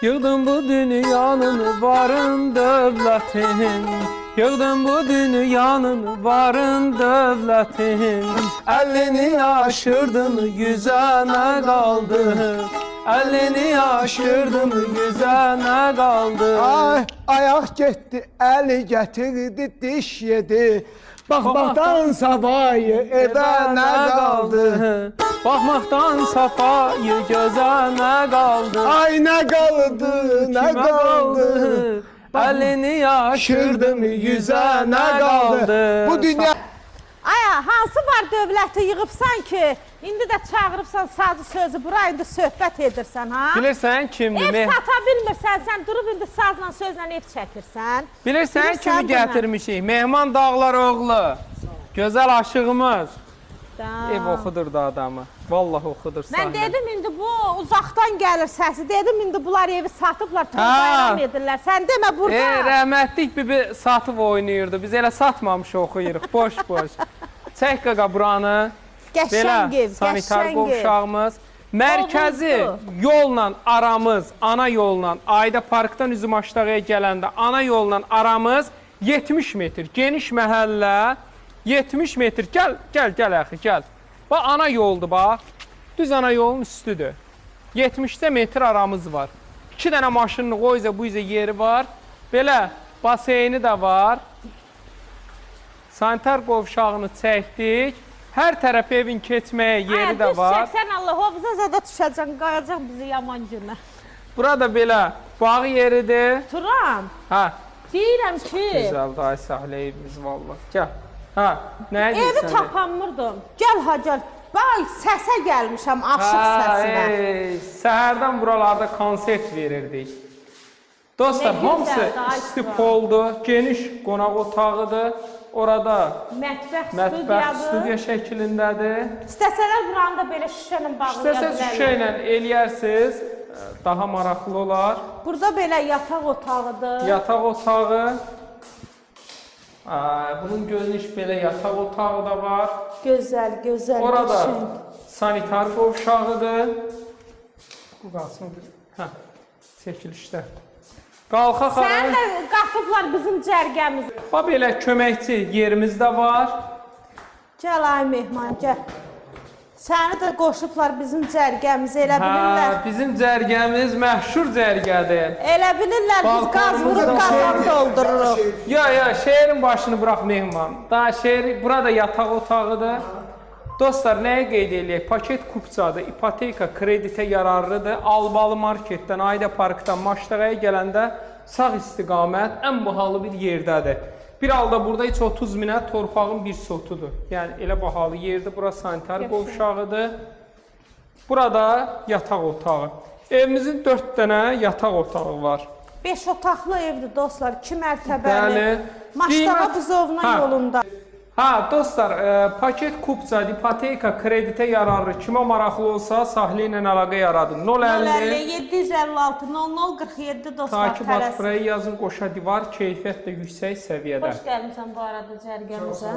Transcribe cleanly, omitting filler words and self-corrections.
Yığdım bu dünyanın varın dövlətin. Yığdım bu dünyanın varın dövlətin. 50'ni aşırdın yüze ne kaldı? 50'ni aşırdın yüze ne kaldı? Ay, ayak getdi, eli getirdi, diş yedi. Bakmaktan savayı evə ne kaldı? Baxmaqdan safayı gözə nə qaldı? Ay ne kaldı, ne Kimə kaldı? Əlini yaşırdım yüzə nə qaldı? Bu dünya... Aya, hansı var dövləti yığıbsan ki, indi də çağırıbsan sazı sözü bura, indi söhbət edirsən, ha? Bilirsən kimdir? Ev sata bilmirsən, sən durub indi sazla sözlə ev çəkirsən. Bilirsən kimi gətirmişik? Mehman Dağlar oğlu. Gözəl aşığımız. Ev oxudur da adamı. Vallahi oxudur sahne. Mən dedim indi bu uzaqdan gəlir səsi, dedim indi bunlar evi satıblar, bayram edirlər. Sən demə burada. Rəhmətlik bibi satıb oynayırdı. Biz elə satmamış oxuyuruq, boş-boş. Çək qaqa buranı. Qəşəng ev, sanitar qəşəng ev. qovşağımız. Mərkəzi yolla aramız, ana yolla, Ayda Parkdan üzüm aşağıya gələndə ana yolla aramız 70 metr. Geniş məhəllə 70 metr. Gəl əxi, gəl. Bax, ana yoldur, bax. Düz ana yolun üstüdür. 70 metr aramız var. 2 dənə maşınını qoyza, bu izə yeri var. Belə, baseyni də var. Sanitar qovşağını çəkdik. Hər tərəf evin keçməyə yeri də var. Düz çəksən Allah, hovuza zada düşəcəksən, qayacaq bizi yaman günə. Burada belə bağ yeridir. Turan, Hə. deyirəm ki, Gözəl day sahlə evimiz vallah. Gəl. Hə, nə evi deyirsən? tapanmırdım. Gəl ha, gəl. Bay, səsə gəlmişəm, aşıq səsinə. Səhərdən buralarda konsert verirdik. Dostlar, Ne güzel, hamısı daha istipoldur, geniş qonaq otağıdır. Orada Mətbəx studiya şəklindədir. İstəsələr buranı da belə şüşə ilə bağlaya İstəsəz şüşə ilə eləyərsiniz, daha maraqlı olar. Burada belə yataq otağıdır. Yataq otağı. Bunun geniş belə yataq otağı da var. Gözəl, gözəl. Orada qəşəng. sanitar qovşağıdır. Bu qalsın. Hə, çəkilişdə. Qalxaq Sən ara. də qatıblar bizim cərgəmiz. Bax belə köməkçi yerimiz də var. Gəl ay mehman, gəl. Səni də qoşublar bizim cərgəmizə, elə bilirlər. Bizim cərgəmiz məşhur cərgədir. Elə bilirlər biz qaz vurub qazan doldururuq. Ya, şehrin başını bırax mehman. Daha şehir, burada yataq otağıdır. Dostlar, nəyə qeyd eləyək? Paket kupçadır, ipoteka kreditə yararlıdır. Albalı marketdən, Ayda Parkdan Maşdağaya gələndə sağ istiqamət ən bahalı bir yerdədir. Bir halda burada heç 30 minə torpağın bir sotudur. Yəni, elə bahalı yerdir. Bura sanitar qovşağıdır. Burada yataq otağı. Evimizin 4 dənə yataq otağı var. 5 otaqlı evdir dostlar, 2 mərtəbəli. Bəli. Maşdağa buzovna yolunda. Ha, dostlar, paket kupça, ipoteka kreditə yararlı. Kimə maraqlı olsa sahlə ilə əlaqə yaradın. 050 756 0047 dostlar. Takibat buraya yazın, qoşa divar, keyfiyyət də yüksək səviyyədə. Xoş gəlmişsən bu arada cərgəmizə.